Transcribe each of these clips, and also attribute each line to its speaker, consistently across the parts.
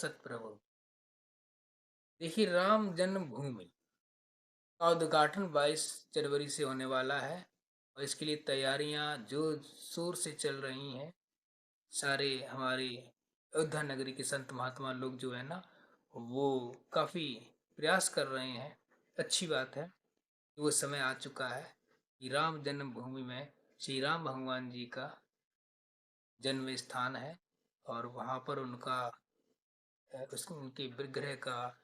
Speaker 1: सतप्रभु। देखिए, राम जन्मभूमि का उद्घाटन 22 जनवरी से होने वाला है और इसके लिए तैयारियां जोर शोर से चल रही हैं। सारे हमारे अयोध्या नगरी के संत महात्मा लोग जो है ना, वो काफ़ी प्रयास कर रहे हैं। अच्छी बात है कि वो समय आ चुका है कि राम जन्मभूमि में श्री राम भगवान जी का जन्म स्थान है और वहाँ पर उनके विग्रह का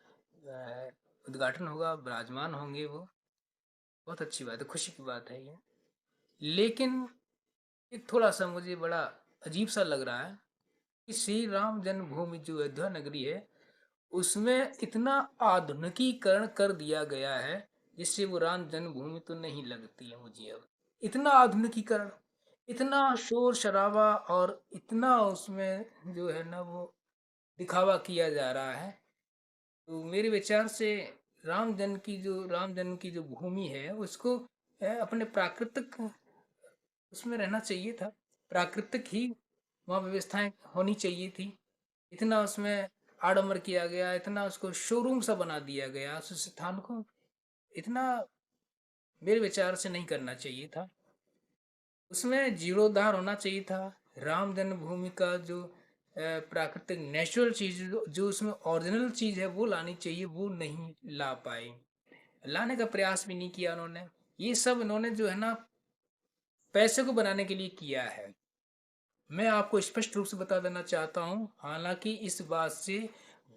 Speaker 1: उद्घाटन होगा, विराजमान होंगे वो। बहुत अच्छी बात है, खुशी की बात है ये। लेकिन एक थोड़ा-सा मुझे बड़ा अजीब-सा लग रहा है कि श्री राम जन्मभूमि जो अयोध्या नगरी है, उसमें इतना आधुनिकीकरण कर दिया गया है, जिससे वो राम जन्मभूमि तो नहीं लगती है मुझे अब। इतना आधुनिकीकरण, इतना शोर-शराबा और इतना उसमें जो है ना वो दिखावा किया जा रहा है। तो मेरे विचार से राम जन्म की जो भूमि है उसको अपने प्राकृतिक उसमें रहना चाहिए था। प्राकृतिक ही वहाँ व्यवस्थाएँ होनी चाहिए थी। इतना उसमें आडंबर किया गया, इतना उसको शोरूम सा बना दिया गया, उस स्थान को इतना मेरे विचार से नहीं करना चाहिए था। उसमें जीर्णोद्धार होना चाहिए था। राम जन्मभूमि का जो प्राकृतिक नेचुरल चीज़ जो उसमें ओरिजिनल चीज़ है वो लानी चाहिए, वो नहीं ला पाए। लाने का प्रयास भी नहीं किया उन्होंने। ये सब इन्होंने जो है ना पैसे को बनाने के लिए किया है। मैं आपको स्पष्ट रूप से बता देना चाहता हूँ, हालाँकि इस बात से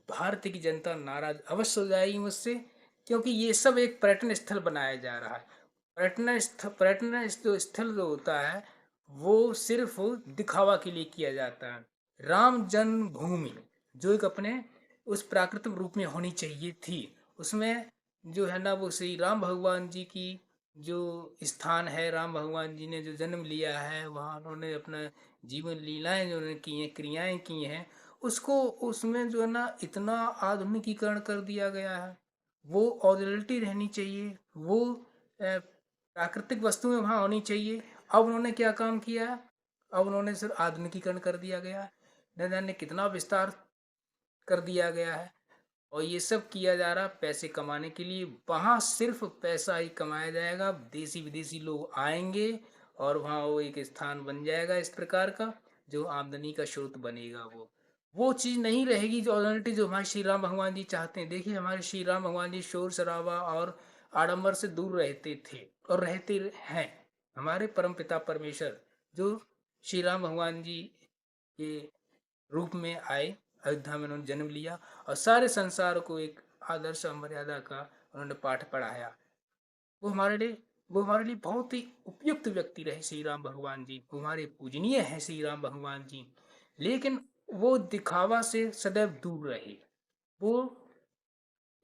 Speaker 1: भारत की जनता नाराज़ अवश्य हो जाएगी मुझसे, क्योंकि ये सब एक पर्यटन स्थल बनाया जा रहा है। पर्यटन स्थल जो होता है, वो सिर्फ़ दिखावा के लिए किया जाता है। राम जन्मभूमि जो एक अपने उस प्राकृतिक रूप में होनी चाहिए थी, उसमें जो है ना वो श्री राम भगवान जी की जो स्थान है, राम भगवान जी ने जो जन्म लिया है, वहाँ उन्होंने अपना जीवन लीलाएँ जो उन्होंने की हैं, क्रियाएँ की हैं, उसको उसमें जो है ना इतना आधुनिकीकरण कर दिया गया है। वो ओरिजिनलिटी रहनी चाहिए, वो प्राकृतिक वस्तुएँ वहाँ होनी चाहिए। अब उन्होंने क्या काम किया है? अब उन्होंने सिर्फ़ आधुनिकीकरण कर दिया गया है। न जाने कितना विस्तार कर दिया गया है और ये सब किया जा रहा है पैसे कमाने के लिए। वहाँ सिर्फ़ पैसा ही कमाया जाएगा, देशी-विदेशी लोग आएँगे और वहाँ वो एक स्थान बन जाएगा इस प्रकार का, जो आमदनी का स्रोत बनेगा वो। वो चीज़ नहीं रहेगी जो ओरिजिनलिटी जो हमारे श्री राम भगवान जी चाहते हैं। देखिए, हमारे श्री राम भगवान जी शोर-शराबा और आडंबर से दूर रहते थे और रहते हैं। हमारे परमपिता परमेश्वर जो श्री राम भगवान जी के रूप में आए, अयोध्या में उन्होंने जन्म लिया और सारे संसार को एक आदर्श और मर्यादा का उन्होंने पाठ पढ़ाया। वो हमारे लिए बहुत ही उपयुक्त व्यक्ति रहे श्री राम भगवान जी। वो हमारे पूजनीय हैं श्री राम भगवान जी। लेकिन वो दिखावा से सदैव दूर रहे। वो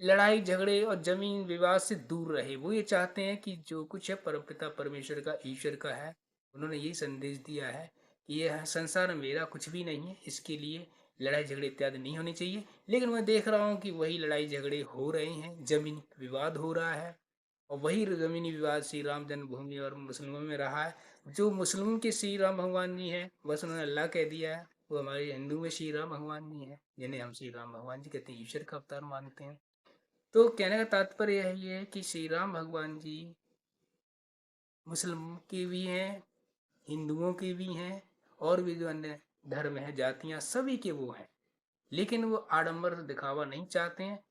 Speaker 1: लड़ाई झगड़े और जमीन विवाद से दूर रहे। वो ये चाहते हैं कि जो कुछ है परमपिता परमेश्वर का, ईश्वर का है। उन्होंने यही संदेश दिया है कि यह संसार मेरा कुछ भी नहीं है, इसके लिए लड़ाई झगड़े इत्यादि नहीं होने चाहिए। लेकिन मैं देख रहा हूँ कि वही लड़ाई झगड़े हो रहे हैं, जमीन विवाद हो रहा है और वही ज़मीनी विवाद श्री राम जन्मभूमि और मुस्लिमों में रहा है। जो मुस्लिमों के श्री राम भगवान जी हैं, बस उन्होंने अल्लाह कह दिया है। वो हमारे हिंदू में श्री राम भगवान जी हैं, जिन्हें हम श्री राम भगवान जी कहते हैं, ईश्वर का अवतार मानते हैं। तो कहने का तात्पर्य यही है कि श्री राम भगवान जी मुस्लिम के भी हैं, हिंदुओं के भी हैं और भी जो अन्य धर्म हैं, जातियाँ सभी के वो हैं। लेकिन वो आडंबर दिखावा नहीं चाहते हैं।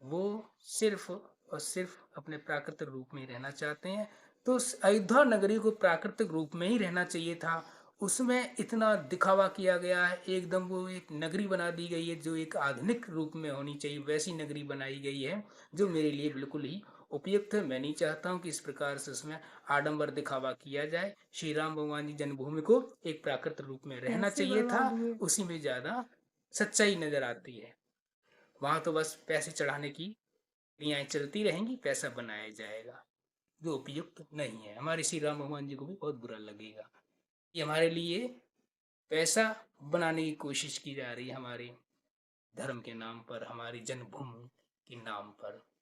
Speaker 1: वो सिर्फ और सिर्फ अपने प्राकृतिक रूप में ही रहना चाहते हैं। तो अयोध्या नगरी को प्राकृतिक रूप में ही रहना चाहिए था। उसमें इतना दिखावा किया गया है, एकदम वो एक नगरी बना दी गई है जो एक आधुनिक रूप में होनी चाहिए, वैसी नगरी बनाई गई है जो मेरे लिए बिल्कुल ही उपयुक्त है। मैं नहीं चाहता हूँ कि इस प्रकार से उसमें आडंबर दिखावा किया जाए। श्री राम भगवान जी जन्मभूमि को एक प्राकृतिक रूप में रहना चाहिए था, उसी में ज़्यादा सच्चाई नज़र आती है। वहाँ तो बस पैसे चढ़ाने की क्रियाएँ चलती रहेंगी, पैसा बनाया जाएगा, जो उपयुक्त नहीं है। हमारे श्री राम भगवान जी को भी बहुत बुरा लगेगा कि हमारे लिए पैसा बनाने की कोशिश की जा रही है हमारे धर्म के नाम पर, हमारी जन्मभूमि के नाम पर।